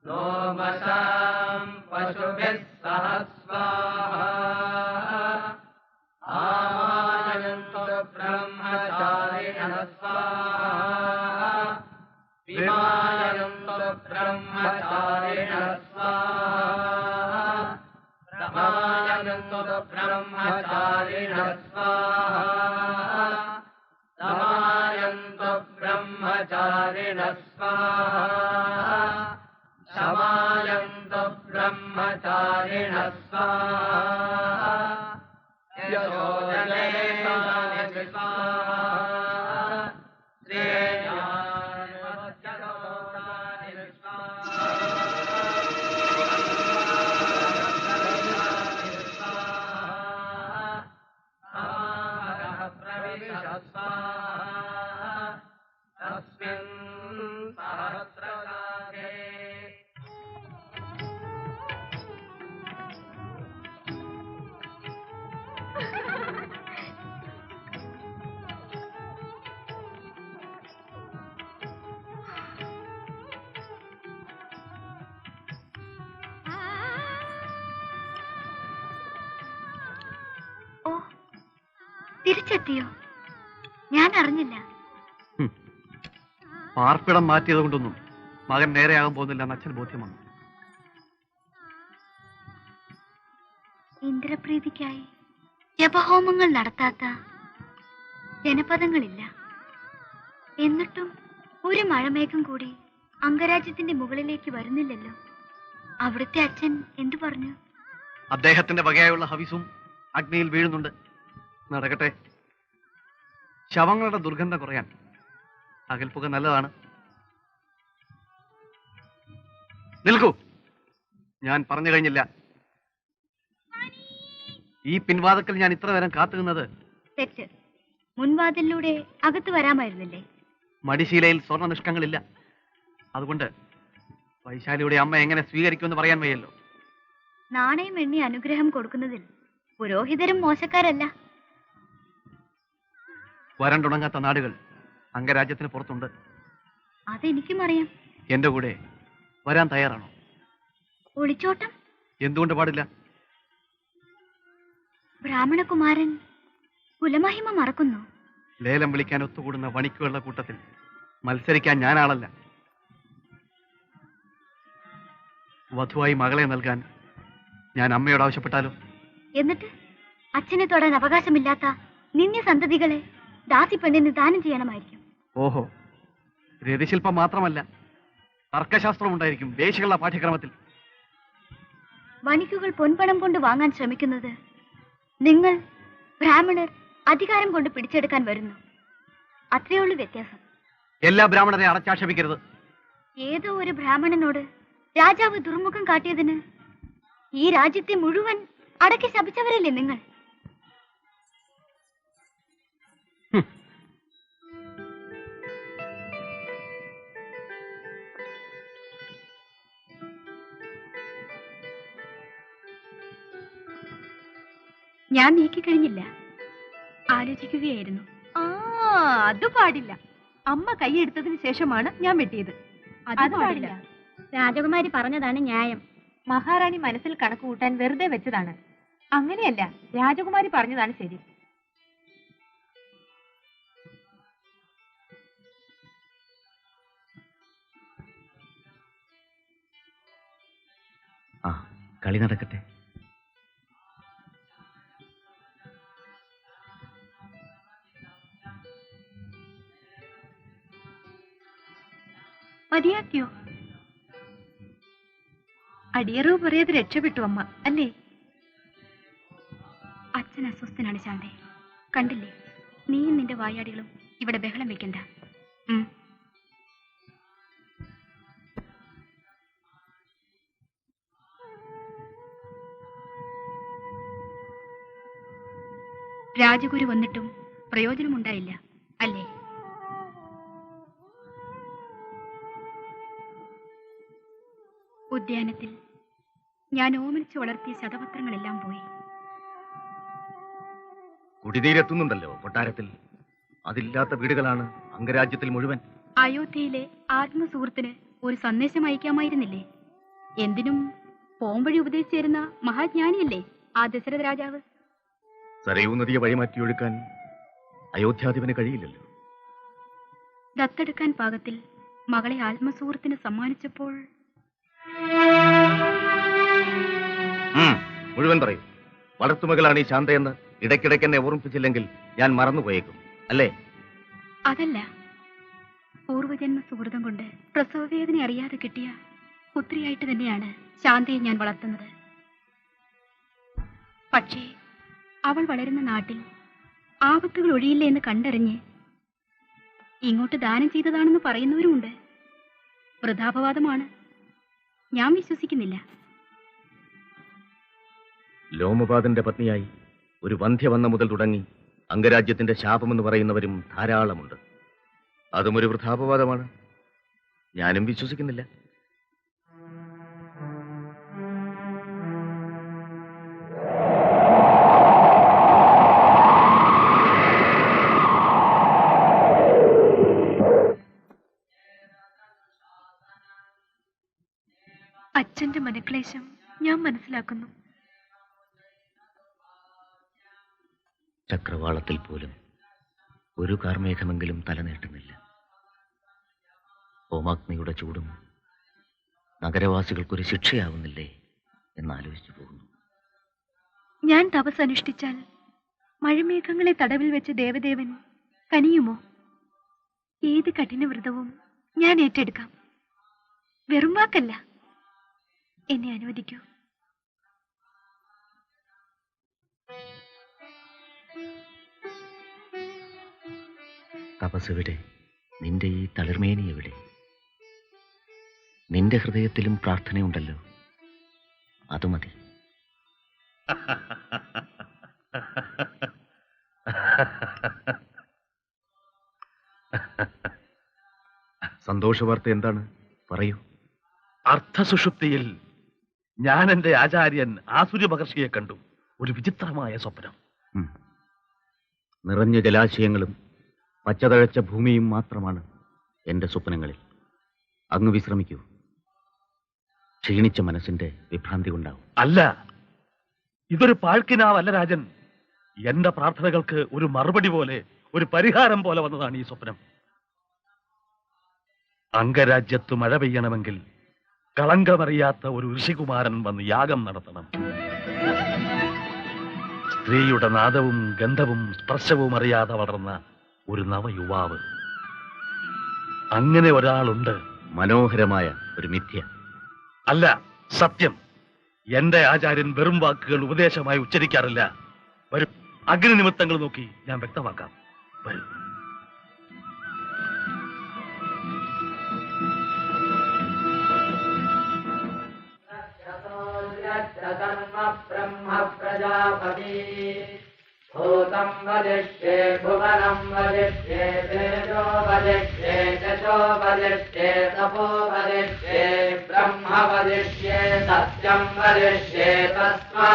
लोमसां पशुभिः सह स्वाहा आमायन्तु ब्रह्मचारिणः स्वाहा विमायन्तु ब्रह्मचारिणः स्वाहा समायन्तु ब्रह्मचारिणः स्वाहा समायन्तु ब्रह्मचारिणः स्वाहा समायन्तु ब्रह्मचारिणः स्वाहा यशोजने स्वाहा श्रेयान्वत्यशोदानि स्वाहा समाहरः प्रविश स्वाहा तस्मिन् सहस्रशाखे തിരിച്ചെത്തിയോ? ഞാൻ അറിഞ്ഞില്ല. പാർപ്പിടം മാറ്റിയത് കൊണ്ടൊന്നും മകൻ നേരെയാകാൻ പോകുന്നില്ല എന്ന് അച്ഛൻ ബോധ്യമാണ്. ഇന്ദ്രപ്രീതിക്കായി ജപഹോമങ്ങൾ നടത്താത്ത ജനപദങ്ങളില്ല. എന്നിട്ടും ഒരു മഴമേഘം കൂടി അംഗരാജ്യത്തിന്റെ മുകളിലേക്ക് വരുന്നില്ലല്ലോ. അവിടുത്തെ അച്ഛൻ എന്തു പറഞ്ഞു? അദ്ദേഹത്തിന്റെ വകയായുള്ള ഹവിസും അഗ്നിയിൽ വീഴുന്നുണ്ട്. നടക്കട്ടെ. ശവങ്ങളുടെ ദുർഗന്ധം കുറയാൻ അകൽപ്പുക നല്ലതാണ്. നിൽക്കൂ, ഞാൻ പറഞ്ഞു കഴിഞ്ഞില്ല. ഈ പിൻവാതിക്കൽ ഞാൻ ഇത്ര നേരം കാത്തുനിന്നത് തെറ്റ്. മുൻവാതിലൂടെ അകത്ത് വരാമായിരുന്നില്ലേ? മടിശീലയിൽ സ്വർണ്ണ നിഷ്കങ്ങളില്ല. അതുകൊണ്ട് വൈശാലിയുടെ അമ്മ എങ്ങനെ സ്വീകരിക്കുമെന്ന് പറയാൻ വയ്യല്ലോ. നാണയം എണ്ണി അനുഗ്രഹം കൊടുക്കുന്നതിൽ പുരോഹിതരും മോശക്കാരല്ല. വരണ്ടുണങ്ങാത്ത നാടുകൾ അംഗരാജ്യത്തിന് പുറത്തുണ്ട്. അതെനിക്കും അറിയാം. എന്റെ കൂടെ വരാൻ തയ്യാറാണോ? ഒളിച്ചോട്ടം എന്തുകൊണ്ട് പാടില്ല? ബ്രാഹ്മണകുമാരൻ കുലമഹിമ മറക്കുന്നു. ലേലം വിളിക്കാൻ ഒത്തുകൂടുന്ന വണിക്കുകളുടെ കൂട്ടത്തിൽ മത്സരിക്കാൻ ഞാനാളല്ല. വധുവായി മകളെ നൽകാൻ ഞാൻ അമ്മയോട് ആവശ്യപ്പെട്ടാലോ? എന്നിട്ട് അച്ഛനെ തൊടാൻ അവകാശമില്ലാത്ത നിന്യ സന്തതികളെ ദാസി പെണ്ണിന് ദാനം ചെയ്യണമായിരിക്കും. ഓഹോ, രതിശില്പം മാത്രമല്ല, തർക്കശാസ്ത്രം ഉണ്ടായിരിക്കും വേശികളുടെ പാഠ്യക്രമത്തിൽ. വണിക്കുകൾ പൊൻപണം കൊണ്ട് വാങ്ങാൻ ശ്രമിക്കുന്നത് നിങ്ങൾ ബ്രാഹ്മണർ അധികാരം കൊണ്ട് പിടിച്ചെടുക്കാൻ വരുന്നു. അത്രയുള്ളൂ വ്യത്യാസം. എല്ലാ ബ്രാഹ്മണരെ അടച്ചാക്ഷേപിക്കരുത്. ഏതോ ഒരു ബ്രാഹ്മണനോട് രാജാവ് ദുർമുഖം കാട്ടിയതിന് ഈ രാജ്യത്തെ മുഴുവൻ അടക്കി ശപിച്ചവരല്ലേ നിങ്ങൾ? ഞാൻ നീക്കിക്കഴിഞ്ഞില്ല, ആലോചിക്കുകയായിരുന്നു. അത് പാടില്ല. അമ്മ കൈയെടുത്തതിന് ശേഷമാണ് ഞാൻ വെട്ടിയത്. അത് പാടില്ല. രാജകുമാരി പറഞ്ഞതാണ് ന്യായം. മഹാറാണി മനസ്സിൽ കണക്ക് കൂട്ടാൻ വെറുതെ വെച്ചതാണ്. അങ്ങനെയല്ല, രാജകുമാരി പറഞ്ഞതാണ് ശരി. കളി നടക്കട്ടെ. മതിയാക്കിയോ? അടിയറവ് പറയാതെ രക്ഷപ്പെട്ടു അമ്മ, അല്ലേ? അച്ഛൻ അസ്വസ്ഥനാണ് ശാന്തേ. കണ്ടില്ലേ, നീയും നിന്റെ വായാടികളും ഇവിടെ ബഹളം വെക്കണ്ട. രാജഗുരു വന്നിട്ടും പ്രയോജനമുണ്ടായില്ല, അല്ലേ? ഉദ്യാനത്തിൽ ഞാൻ ഓമനിച്ചു വളർത്തിയ ശതപത്രങ്ങളെല്ലാം പോയി. കുടിനീരെത്തുന്നുണ്ടല്ലോ കൊട്ടാരത്തിൽ. അതില്ലാത്ത വീടുകളാണ് അംഗരാജ്യത്തിൽ മുഴുവൻ. അയോധ്യയിലെ ആത്മസുഹൃത്തിന് ഒരു സന്ദേശം അയക്കാമായിരുന്നില്ലേ? എന്തിനും പോംവഴി ഉപദേശിച്ചിരുന്ന മഹാജ്ഞാനിയല്ലേ ആ ദശരഥ രാജാവ്? സരയൂ നദിയെ വഴിമാറ്റിയൊഴുക്കാൻ അയോധ്യാധിപന് കഴിയില്ലല്ലോ. ദത്തെടുക്കാൻ പാകത്തിൽ മകളെ ആത്മസുഹൃത്തിന് സമ്മാനിച്ചപ്പോൾ മുഴുവൻ പറയൂ. വളർത്തുമകളാണ് ഈ ശാന്തയെന്ന് ഇടയ്ക്കിടയ്ക്ക് എന്നെ ഓർമ്മിപ്പിച്ചില്ലെങ്കിൽ ഞാൻ മറന്നുപോയേക്കും, അല്ലേ? അതല്ല, പൂർവജന്മ സുഹൃതം കൊണ്ട് പ്രസവവേദന അറിയാതെ കിട്ടിയ പുത്രിയായിട്ട് തന്നെയാണ് ശാന്തയെ ഞാൻ വളർത്തുന്നത്. പക്ഷേ അവൾ വളരുന്ന നാട്ടിൽ ആപത്തുകൾ ഒഴിയില്ല എന്ന് കണ്ടറിഞ്ഞ് ഇങ്ങോട്ട് ദാനം ചെയ്തതാണെന്ന് പറയുന്നവരുമുണ്ട്. വൃഥാപവാദമാണ്, ഞാൻ വിശ്വസിക്കുന്നില്ല. ലോമപാദന്റെ പത്നിയായി ഒരു വന്ധ്യ വന്ന മുതൽ തുടങ്ങി അംഗരാജ്യത്തിന്റെ ശാപമെന്ന് പറയുന്നവരും ധാരാളമുണ്ട്. അതും ഒരു വൃഥാപവാദമാണ്, ഞാനും വിശ്വസിക്കുന്നില്ല. അച്ഛന്റെ മനക്ലേശം ഞാൻ മനസ്സിലാക്കുന്നു. ചക്രവാളത്തിൽ പോലും ഒരു കാർമേഘമെങ്കിലും തലനീട്ടുന്നില്ല. ഹോമാഗ്നിയുടെ ചൂടും നഗരവാസികൾക്കൊരു ശിക്ഷയാവുന്നില്ലേ എന്നാലോചിച്ചു പോകുന്നു. ഞാൻ തപസ് അനുഷ്ഠിച്ചാൽ മഴമേഘങ്ങളെ തടവിൽ വെച്ച് ദേവദേവൻ കനിയുമോ? ഏത് കഠിന വ്രതവും ഞാൻ ഏറ്റെടുക്കാം. വെറും വാക്കല്ല. എന്നെ അനുവദിക്കൂ. തപസ്സെവിടെ? നിന്റെ ഈ തളിർമേനി എവിടെ? നിന്റെ ഹൃദയത്തിലും പ്രാർത്ഥനയുണ്ടല്ലോ, അത് മതി. സന്തോഷവാർത്ത എന്താണ്? പറയൂ. അർത്ഥസുഷുപ്തിയിൽ ഞാൻ എന്റെ ആചാര്യൻ ആസുര മഹർഷിയെ കണ്ടു. ഒരു വിചിത്രമായ സ്വപ്നം. നിറഞ്ഞ ജലാശയങ്ങളും പച്ചതഴച്ച ഭൂമിയും മാത്രമാണ് എന്റെ സ്വപ്നങ്ങളിൽ. അങ്ങ് വിശ്രമിക്കൂ. ക്ഷീണിച്ച മനസ്സിന്റെ വിഭ്രാന്തി ഉണ്ടാവും. അല്ല, ഇതൊരു പാഴ്ക്കിനാവല്ല രാജൻ. എന്റെ പ്രാർത്ഥനകൾക്ക് ഒരു മറുപടി പോലെ, ഒരു പരിഹാരം പോലെ വന്നതാണ് ഈ സ്വപ്നം. അംഗരാജ്യത്ത് മഴ പെയ്യണമെങ്കിൽ കളങ്കമറിയാത്ത ഒരു ഋഷികുമാരൻ വന്ന് യാഗം നടത്തണം. സ്ത്രീയുടെ നാദവും ഗന്ധവും സ്പർശവും അറിയാതെ വളർന്ന ഒരു നവയുവാവ്. അങ്ങനെ ഒരാളുണ്ട്. മനോഹരമായ ഒരു മിഥ്യ. അല്ല, സത്യം. എന്റെ ആചാര്യൻ വെറും വാക്കുകൾ ഉപദേശമായി ഉച്ചരിക്കാറില്ല. വരും, അഗ്നിനിമിത്തങ്ങൾ നോക്കി ഞാൻ വ്യക്തമാക്കാം. വരും. ब्रह्म प्रजापति भूतं वदिष्ये भुवनं वदिष्ये तेजो वदिष्ये यशो वदिष्ये तपो वदिष्ये ब्रह्म वदिष्ये सत्यं वदिष्ये तस्मा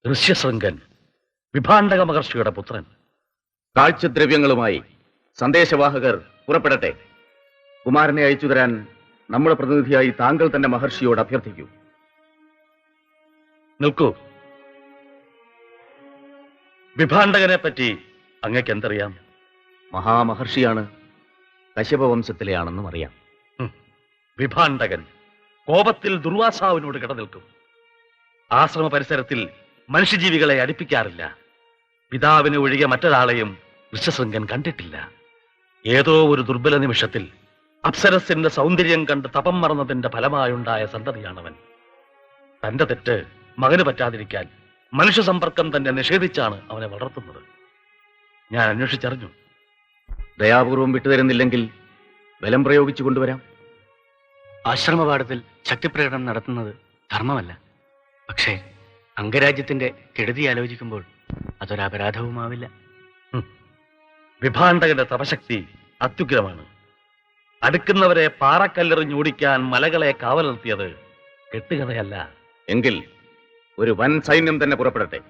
ഋഷ്യശൃംഗൻ, വിഭാണ്ഡക മഹർഷിയുടെ പുത്രൻ. കാഴ്ചദ്രവ്യങ്ങളുമായി സന്ദേശവാഹകർ പുറപ്പെടട്ടെ. കുമാരനെ അയച്ചു തരാൻ നമ്മുടെ പ്രതിനിധിയായി താങ്കൾ തന്നെ മഹർഷിയോട് അഭ്യർത്ഥിക്കൂ. നിൽക്കൂ. വിഭാണ്ഡകനെ പറ്റി അങ്ങക്ക് എന്തറിയാം? മഹാമഹർഷിയാണ്, കശ്യപവംശത്തിലെയാണെന്നും അറിയാം. വിഭാണ്ഡകൻ കോപത്തിൽ ദുർവാസാവിനോട് കിടനിൽക്കും. ആശ്രമ പരിസരത്തിൽ മനുഷ്യജീവികളെ അടുപ്പിക്കാറില്ല. പിതാവിനെ ഒഴികെ മറ്റൊരാളെയും ഋഷ്യശൃംഗൻ കണ്ടിട്ടില്ല. ഏതോ ഒരു ദുർബല നിമിഷത്തിൽ അപ്സരസിന്റെ സൗന്ദര്യം കണ്ട് തപം മറന്നതിന്റെ ഫലമായുണ്ടായ സന്തതിയാണവൻ. തന്റെ തെറ്റ് മകന് പറ്റാതിരിക്കാൻ മനുഷ്യ സമ്പർക്കം തന്നെ നിഷേധിച്ചാണ് അവനെ വളർത്തുന്നത്. ഞാൻ അന്വേഷിച്ചറിഞ്ഞു. ദയാപൂർവം വിട്ടുതരുന്നില്ലെങ്കിൽ ബലം പ്രയോഗിച്ചു കൊണ്ടുവരാം. ആശ്രമപാഠത്തിൽ ശക്തിപ്രകടനം നടത്തുന്നത് ധർമ്മമല്ല. പക്ഷേ അംഗരാജ്യത്തിന്റെ കെടുതി ആലോചിക്കുമ്പോൾ അതൊരപരാധവുമാവില്ല. വിഭാണ്ഡകന്റെ തപശക്തി അത്യുഗ്രമാണ്. അടുക്കുന്നവരെ പാറക്കല്ലെറിഞ്ഞോടിക്കാൻ മലകളെ കാവൽ നിർത്തിയത് കെട്ടുകഥയല്ല. എങ്കിൽ ഒരു വൻ സൈന്യം തന്നെ പുറപ്പെടട്ടെ.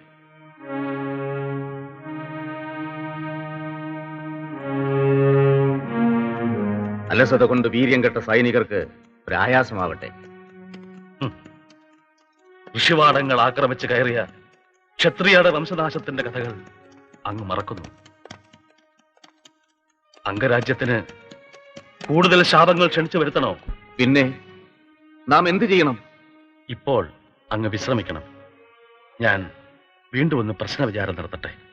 അലസത കൊണ്ട് വീര്യം കെട്ട സൈനികർക്ക് പ്രയാസമാവട്ടെ. ഋഷിവാടങ്ങൾ ആക്രമിച്ച് കയറിയ ക്ഷത്രിയയുടെ വംശനാശത്തിന്റെ കഥകൾ അങ്ങ് മറക്കുന്നു. അംഗരാജ്യത്തിന് കൂടുതൽ ശാപങ്ങൾ ക്ഷണിച്ചു വരുത്തണോ? പിന്നെ നാം എന്തു ചെയ്യണം? ഇപ്പോൾ അങ്ങ് വിശ്രമിക്കണം. ഞാൻ വീണ്ടും ഒന്ന് പ്രശ്ന വിചാരം നടത്തട്ടെ.